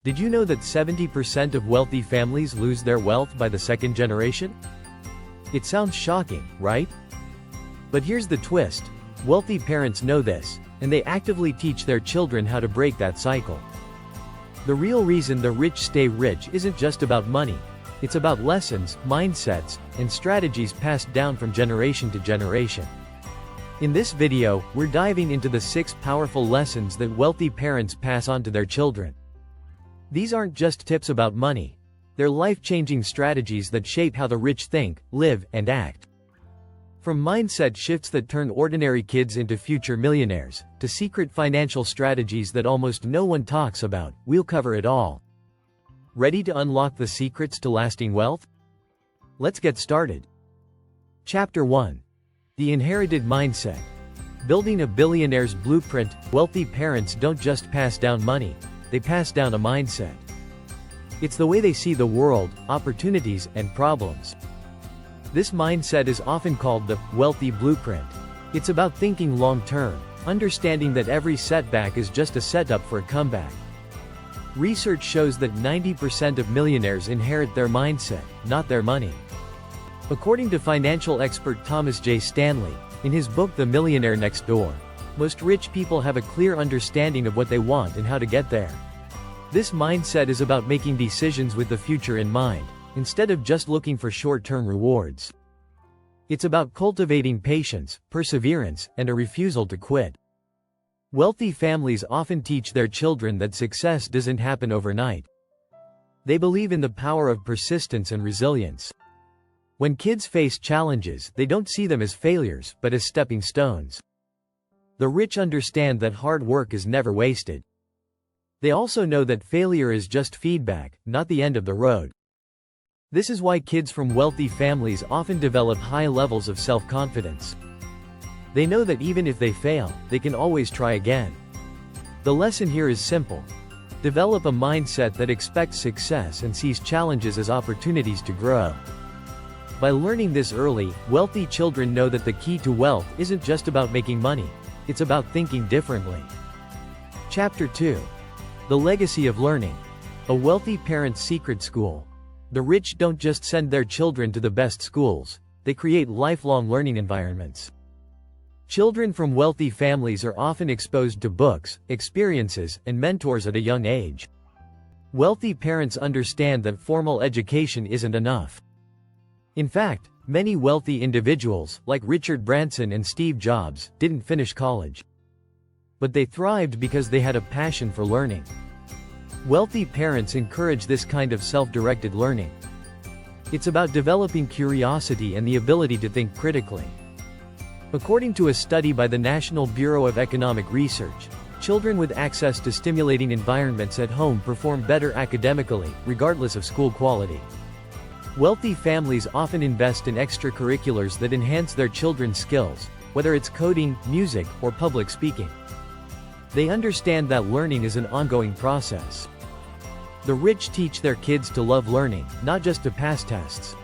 Did you know that 70% of wealthy families lose their wealth by the second generation? It sounds shocking, right? But here's the twist. Wealthy parents know this, and they actively teach their children how to break that cycle. The real reason the rich stay rich isn't just about money. It's about lessons, mindsets, and strategies passed down from generation to generation. In this video, we're diving into the 6 powerful lessons that wealthy parents pass on to their children. These aren't just tips about money. They're life-changing strategies that shape how the rich think, live, and act. From mindset shifts that turn ordinary kids into future millionaires, to secret financial strategies that almost no one talks about, we'll cover it all. Ready to unlock the secrets to lasting wealth? Let's get started. Chapter 1. The Inherited Mindset. Building a billionaire's blueprint. Wealthy parents don't just pass down money, they pass down a mindset. It's the way they see the world, opportunities, and problems. This mindset is often called the wealthy blueprint. It's about thinking long-term, understanding that every setback is just a setup for a comeback. Research shows that 90% of millionaires inherit their mindset, not their money. According to financial expert Thomas J. Stanley, in his book The Millionaire Next Door, most rich people have a clear understanding of what they want and how to get there. This mindset is about making decisions with the future in mind, instead of just looking for short-term rewards. It's about cultivating patience, perseverance, and a refusal to quit. Wealthy families often teach their children that success doesn't happen overnight. They believe in the power of persistence and resilience. When kids face challenges, they don't see them as failures, but as stepping stones. The rich understand that hard work is never wasted. They also know that failure is just feedback, not the end of the road. This is why kids from wealthy families often develop high levels of self-confidence. They know that even if they fail, they can always try again. The lesson here is simple. Develop a mindset that expects success and sees challenges as opportunities to grow. By learning this early, wealthy children know that the key to wealth isn't just about making money. It's about thinking differently. Chapter 2. The Legacy of Learning. A wealthy parent's secret school. The rich don't just send their children to the best schools, they create lifelong learning environments. Children from wealthy families are often exposed to books, experiences, and mentors at a young age. Wealthy parents understand that formal education isn't enough. In fact, many wealthy individuals, like Richard Branson and Steve Jobs, didn't finish college. But they thrived because they had a passion for learning. Wealthy parents encourage this kind of self-directed learning. It's about developing curiosity and the ability to think critically. According to a study by the National Bureau of Economic Research, children with access to stimulating environments at home perform better academically, regardless of school quality. Wealthy families often invest in extracurriculars that enhance their children's skills, whether it's coding, music, or public speaking. They understand that learning is an ongoing process. The rich teach their kids to love learning, not just to pass tests.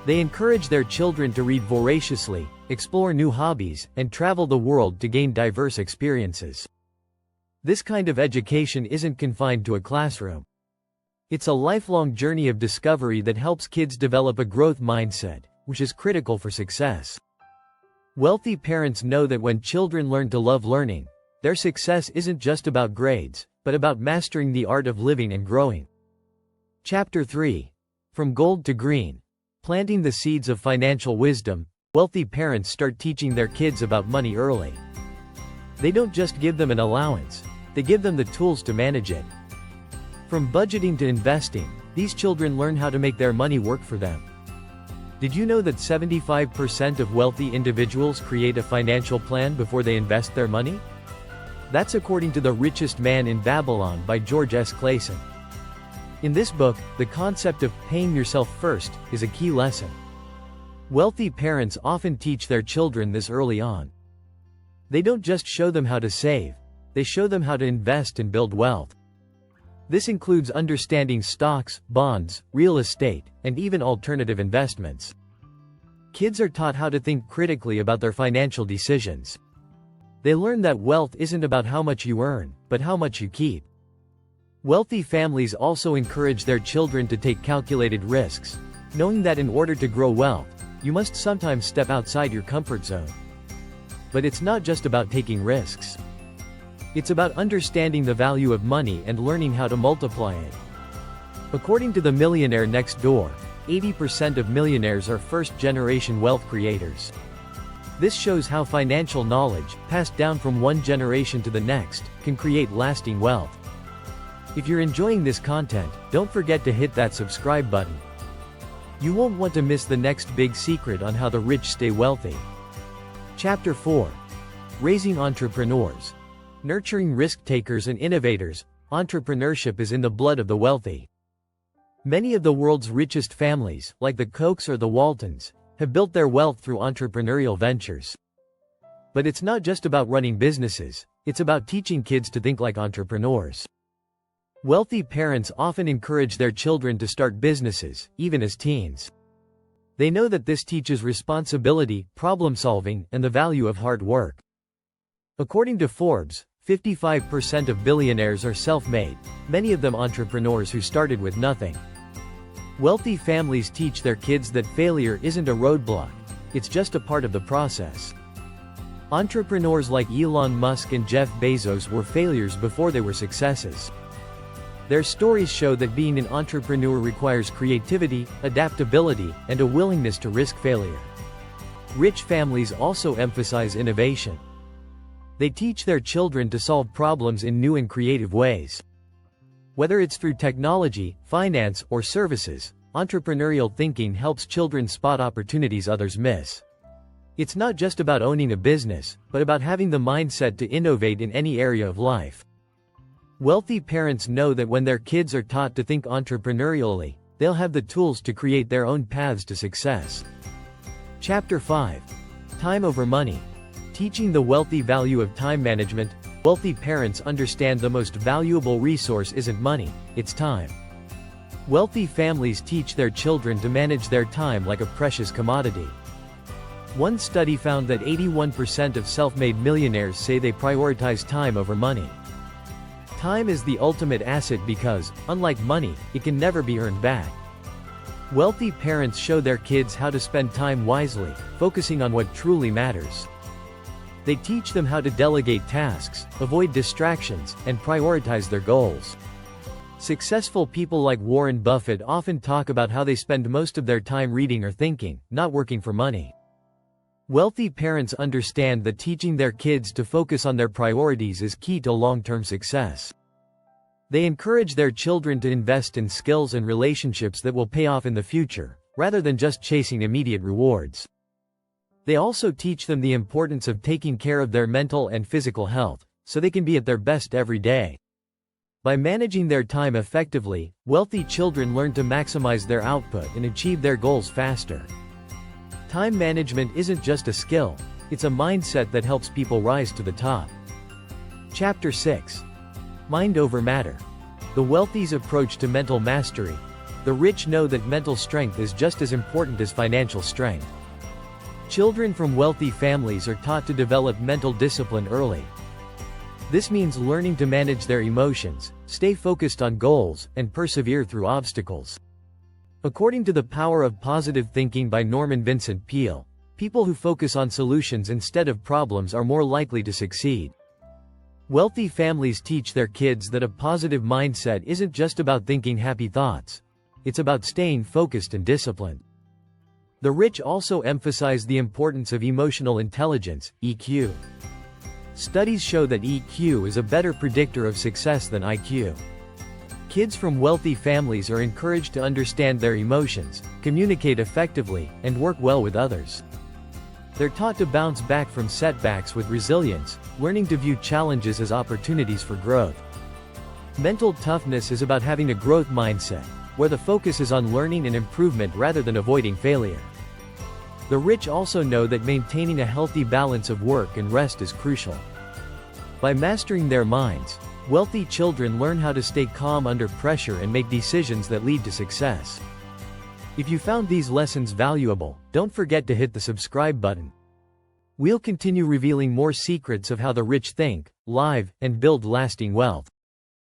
They encourage their children to read voraciously, explore new hobbies, and travel the world to gain diverse experiences. This kind of education isn't confined to a classroom. It's a lifelong journey of discovery that helps kids develop a growth mindset, which is critical for success. Wealthy parents know that when children learn to love learning, their success isn't just about grades, but about mastering the art of living and growing. Chapter 3. From Gold to Green. Planting the seeds of financial wisdom. Wealthy parents start teaching their kids about money early. They don't just give them an allowance, they give them the tools to manage it. From budgeting to investing, these children learn how to make their money work for them. Did you know that 75% of wealthy individuals create a financial plan before they invest their money? That's according to The Richest Man in Babylon by George S. Clason. In this book, the concept of paying yourself first is a key lesson. Wealthy parents often teach their children this early on. They don't just show them how to save, they show them how to invest and build wealth. This includes understanding stocks, bonds, real estate, and even alternative investments. Kids are taught how to think critically about their financial decisions. They learn that wealth isn't about how much you earn, but how much you keep. Wealthy families also encourage their children to take calculated risks, knowing that in order to grow wealth, you must sometimes step outside your comfort zone. But it's not just about taking risks. It's about understanding the value of money and learning how to multiply it. According to the Millionaire Next Door, 80% of millionaires are first-generation wealth creators. This shows how financial knowledge, passed down from one generation to the next, can create lasting wealth. If you're enjoying this content, don't forget to hit that subscribe button. You won't want to miss the next big secret on how the rich stay wealthy. Chapter 4. Raising Entrepreneurs. Nurturing risk-takers and innovators. Entrepreneurship is in the blood of the wealthy. Many of the world's richest families, like the Kochs or the Waltons, have built their wealth through entrepreneurial ventures. But it's not just about running businesses, it's about teaching kids to think like entrepreneurs. Wealthy parents often encourage their children to start businesses, even as teens. They know that this teaches responsibility, problem-solving, and the value of hard work. According to Forbes, 55% of billionaires are self-made, many of them entrepreneurs who started with nothing. Wealthy families teach their kids that failure isn't a roadblock, it's just a part of the process. Entrepreneurs like Elon Musk and Jeff Bezos were failures before they were successes. Their stories show that being an entrepreneur requires creativity, adaptability, and a willingness to risk failure. Rich families also emphasize innovation. They teach their children to solve problems in new and creative ways. Whether it's through technology, finance, or services, entrepreneurial thinking helps children spot opportunities others miss. It's not just about owning a business, but about having the mindset to innovate in any area of life. Wealthy parents know that when their kids are taught to think entrepreneurially, they'll have the tools to create their own paths to success. Chapter 5. Time over money. Teaching the wealthy value of time management. Wealthy parents understand the most valuable resource isn't money, it's time. Wealthy families teach their children to manage their time like a precious commodity. One study found that 81% of self-made millionaires say they prioritize time over money. Time is the ultimate asset because, unlike money, it can never be earned back. Wealthy parents show their kids how to spend time wisely, focusing on what truly matters. They teach them how to delegate tasks, avoid distractions, and prioritize their goals. Successful people like Warren Buffett often talk about how they spend most of their time reading or thinking, not working for money. Wealthy parents understand that teaching their kids to focus on their priorities is key to long-term success. They encourage their children to invest in skills and relationships that will pay off in the future, rather than just chasing immediate rewards. They also teach them the importance of taking care of their mental and physical health, so they can be at their best every day. By managing their time effectively, wealthy children learn to maximize their output and achieve their goals faster. Time management isn't just a skill, it's a mindset that helps people rise to the top. Chapter 6. Mind over matter. The wealthy's approach to mental mastery. The rich know that mental strength is just as important as financial strength. Children from wealthy families are taught to develop mental discipline early. This means learning to manage their emotions, stay focused on goals, and persevere through obstacles. According to The Power of Positive Thinking by Norman Vincent Peale, people who focus on solutions instead of problems are more likely to succeed. Wealthy families teach their kids that a positive mindset isn't just about thinking happy thoughts. It's about staying focused and disciplined. The rich also emphasize the importance of emotional intelligence, EQ. Studies show that EQ is a better predictor of success than IQ. Kids from wealthy families are encouraged to understand their emotions, communicate effectively, and work well with others. They're taught to bounce back from setbacks with resilience, learning to view challenges as opportunities for growth. Mental toughness is about having a growth mindset, where the focus is on learning and improvement rather than avoiding failure. The rich also know that maintaining a healthy balance of work and rest is crucial. By mastering their minds, wealthy children learn how to stay calm under pressure and make decisions that lead to success. If you found these lessons valuable, don't forget to hit the subscribe button. We'll continue revealing more secrets of how the rich think, live, and build lasting wealth.